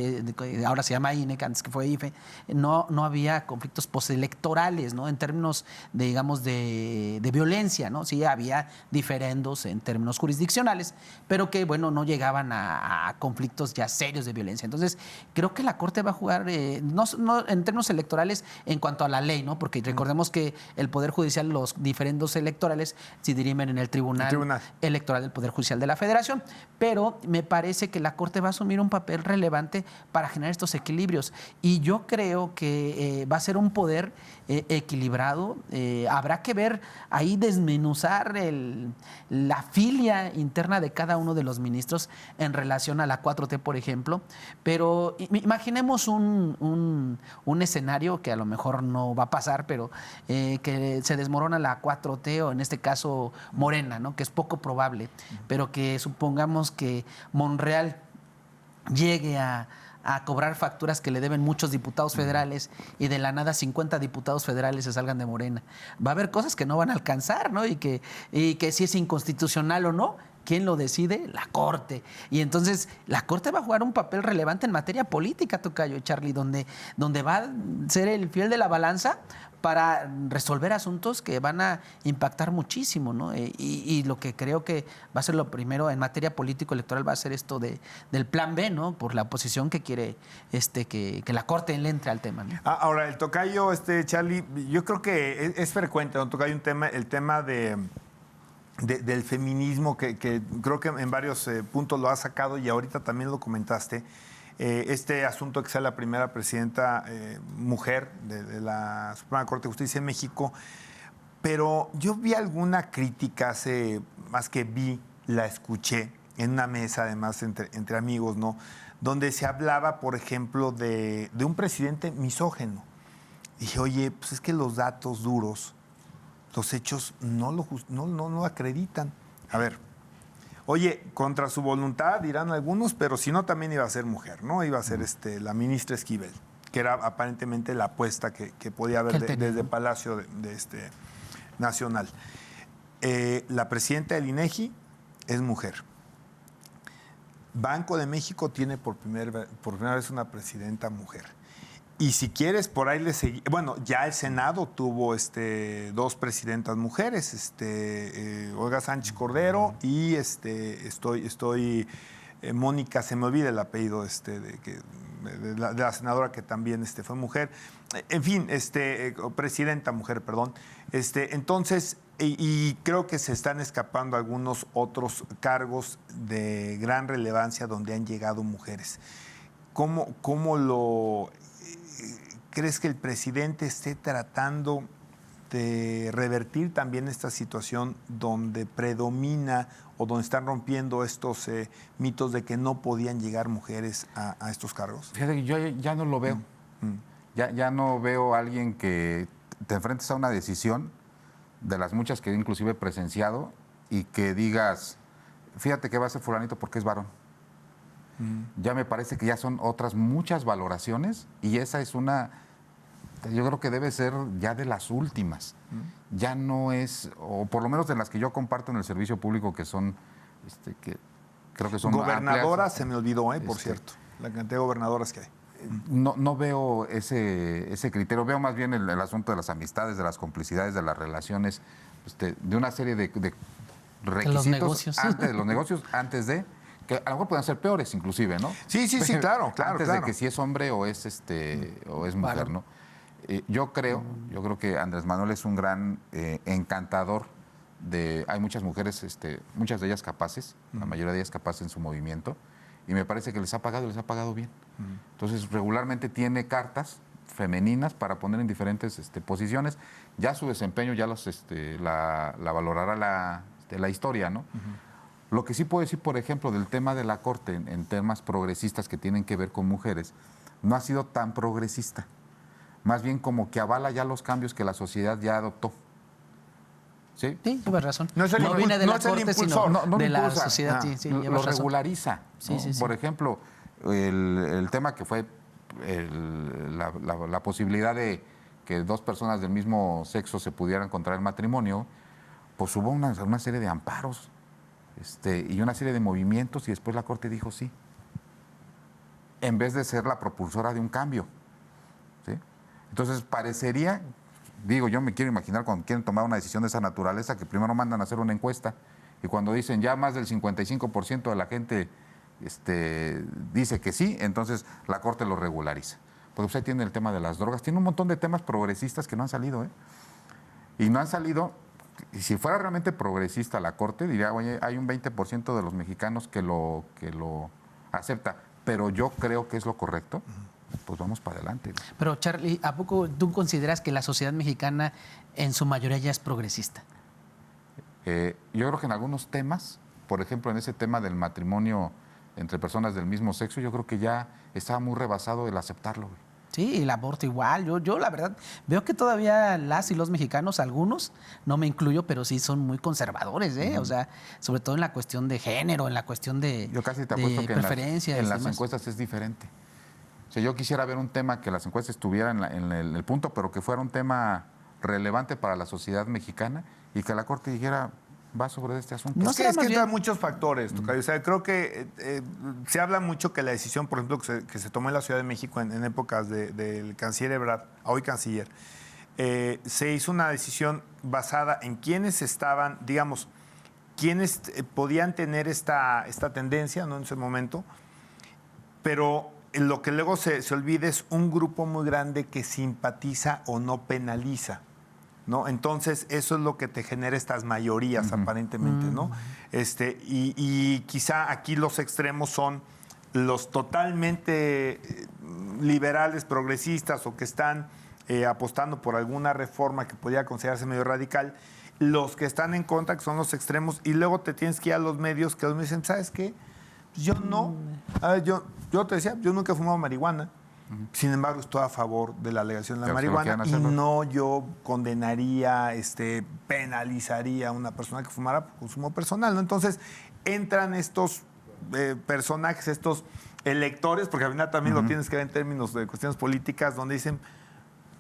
ahora se llama INE, que antes que fue IFE, no había conflictos postelectorales, ¿no? En términos, digamos, de violencia, ¿no? Sí había diferendos en términos jurisdiccionales, pero que, bueno, no llegaban a conflictos ya serios de violencia. Entonces, creo que la Corte va a jugar, no en términos electorales en cuanto a la ley, ¿no? Porque recordemos que el Poder Judicial, los diferendos electorales se dirimen en el Tribunal Electoral del Poder Judicial de la Federación, pero me parece que la Corte va a asumir un papel relevante para generar estos equilibrios, y yo creo que va a ser un poder equilibrado. Habrá que ver ahí, desmenuzar la filia interna de cada uno de los ministros en relación a la 4T, por ejemplo, pero imaginemos un escenario que a lo mejor no va a pasar, pero que se desmorona la 4T, o en este caso Morena, ¿no? Que es poco probable, pero que supongamos que Monreal llegue a cobrar facturas que le deben muchos diputados federales, y de la nada 50 diputados federales se salgan de Morena. Va a haber cosas que no van a alcanzar, ¿no? Y que si es inconstitucional o no, ¿quién lo decide? La Corte. Y entonces la Corte va a jugar un papel relevante en materia política, tocayo, Charlie, donde va a ser el fiel de la balanza para resolver asuntos que van a impactar muchísimo, ¿no? Y lo que creo que va a ser lo primero en materia político-electoral va a ser esto del plan B, ¿no? Por la oposición que quiere que la Corte le entre al tema, ¿no? Ahora, el tocayo, Charlie, yo creo que es frecuente, ¿no? Tocayo, el tema del feminismo, que creo que en varios puntos lo has sacado y ahorita también lo comentaste. Este asunto que sea la primera presidenta mujer de la Suprema Corte de Justicia en México, pero yo vi alguna crítica más que vi, la escuché en una mesa, además, entre amigos, ¿no? Donde se hablaba, por ejemplo, de un presidente misógeno. Dije, oye, pues es que los datos duros, los hechos no lo acreditan. A ver, oye, contra su voluntad dirán algunos, pero si no, también iba a ser mujer, ¿no? Iba a ser la ministra Esquivel, que era aparentemente la apuesta que podía haber desde Palacio Nacional. La presidenta del INEGI es mujer. Banco de México tiene por primera vez una presidenta mujer. Y si quieres, por ahí le seguí. Bueno, ya el Senado tuvo 2 presidentas mujeres, Olga Sánchez Cordero y Mónica, se me olvida el apellido de la senadora que también fue mujer. En fin, presidenta mujer, perdón. Entonces, y creo que se están escapando algunos otros cargos de gran relevancia donde han llegado mujeres. ¿Cómo lo crees que el presidente esté tratando de revertir también esta situación donde predomina o donde están rompiendo estos mitos de que no podían llegar mujeres a estos cargos? Fíjate que yo ya no lo veo. Ya no veo a alguien que te enfrentes a una decisión de las muchas que inclusive he presenciado y que digas, fíjate que va a ser fulanito porque es varón. Ya me parece que ya son otras muchas valoraciones y esa es una, yo creo que debe ser ya de las últimas. Ya no es, o por lo menos de las que yo comparto en el servicio público, que son, que creo que son gobernadoras, amplias. se me olvidó, por cierto, la cantidad de gobernadoras que hay. No veo ese criterio, veo más bien el asunto de las amistades, de las complicidades, de las relaciones, de una serie de requisitos los negocios. Antes de los negocios, antes de, que a lo mejor pueden ser peores inclusive, ¿no? Sí, claro. Antes de que si es hombre o es o es mujer, Vale. ¿no? Yo creo que Andrés Manuel es un gran encantador hay muchas mujeres, muchas de ellas capaces, la mayoría de ellas capaces en su movimiento, y me parece que les ha pagado bien. Entonces, regularmente tiene cartas femeninas para poner en diferentes posiciones. Ya su desempeño ya la valorará la historia, ¿no? Lo que sí puedo decir, por ejemplo, del tema de la Corte, en temas progresistas que tienen que ver con mujeres, no ha sido tan progresista. Más bien como que avala ya los cambios que la sociedad ya adoptó. ¿Sí? Sí, llevas razón. No es el viene de no la es el Corte, impulsor. sino No de la impulsa. sociedad. Sí, Lo llevas razón. regulariza. Sí, ¿no? sí, sí. Por ejemplo, el tema que fue la posibilidad de que dos personas del mismo sexo se pudieran contraer matrimonio, pues hubo una serie de amparos y una serie de movimientos y después la Corte dijo sí, en vez de ser la propulsora de un cambio. ¿Sí? Entonces parecería, digo, yo me quiero imaginar cuando quieren tomar una decisión de esa naturaleza, que primero mandan a hacer una encuesta y cuando dicen ya más del 55% de la gente dice que sí, entonces la Corte lo regulariza. Porque usted tiene el tema de las drogas, tiene un montón de temas progresistas que no han salido, ¿eh? Y no han salido, y si fuera realmente progresista la Corte, diría, oye, hay un 20% de los mexicanos que lo acepta, pero yo creo que es lo correcto, pues vamos para adelante. Pero Charlie, ¿a poco tú consideras que la sociedad mexicana en su mayoría ya es progresista? Yo creo que en algunos temas, por ejemplo, en ese tema del matrimonio entre personas del mismo sexo, yo creo que ya estaba muy rebasado el aceptarlo. Sí, el aborto igual. Yo la verdad veo que todavía las y los mexicanos, algunos, no me incluyo, pero sí son muy conservadores, ¿eh? O sea, sobre todo en la cuestión de género, en la cuestión de yo casi te apuesto que preferencia. en las encuestas es diferente. O sea, yo quisiera ver un tema que las encuestas estuvieran en el punto, pero que fuera un tema relevante para la sociedad mexicana y que la Corte dijera, va sobre este asunto. No Es que será más entran bien- muchos factores, Tocayo. O sea, creo que se habla mucho que la decisión, por ejemplo, que se tomó en la Ciudad de México en épocas del canciller Ebrard, hoy canciller, se hizo una decisión basada en quienes estaban, digamos, quienes podían tener esta tendencia, ¿no? En ese momento, pero lo que luego se olvida es un grupo muy grande que simpatiza o no penaliza, ¿no? Entonces, eso es lo que te genera estas mayorías, aparentemente, ¿no? Y quizá aquí los extremos son los totalmente liberales, progresistas o que están apostando por alguna reforma que podría considerarse medio radical, los que están en contra, que son los extremos, y luego te tienes que ir a los medios que me dicen, ¿sabes qué? Yo no. A ver, yo te decía, yo nunca he fumado marihuana. Sin embargo, estoy a favor de la legalización de la Pero si lo marihuana y quieren hacerlo. no yo condenaría, penalizaría a una persona que fumara por consumo personal, ¿no? Entonces, entran estos personajes, estos electores, porque al final también lo tienes que ver en términos de cuestiones políticas, donde dicen,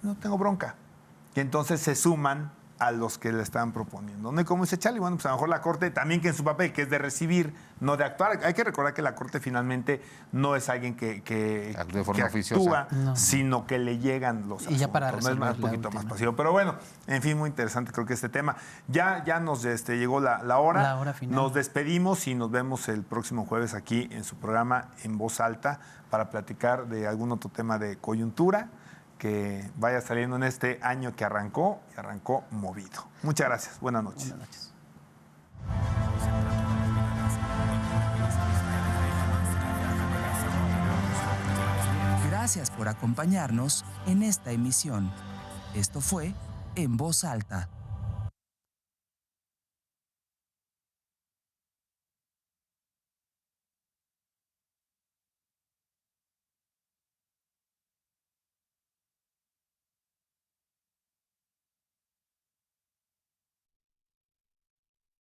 no tengo bronca. Y entonces se suman a los que le están proponiendo, ¿no? Y como dice Charlie, bueno, pues a lo mejor la Corte también, que en su papel, que es de recibir, no de actuar. Hay que recordar que la Corte finalmente no es alguien que De forma que oficiosa. actúa, No. sino que le llegan los Y ya para asuntos, ¿no? Es más, un resolver la poquito más última. pasivo. Pero bueno, en fin, muy interesante creo que este tema. Ya nos llegó la hora. La hora final. Nos despedimos y nos vemos el próximo jueves aquí en su programa En Voz Alta para platicar de algún otro tema de coyuntura que vaya saliendo en este año que arrancó movido. Muchas gracias. Buenas noches. Buenas noches. Gracias por acompañarnos en esta emisión. Esto fue En Voz Alta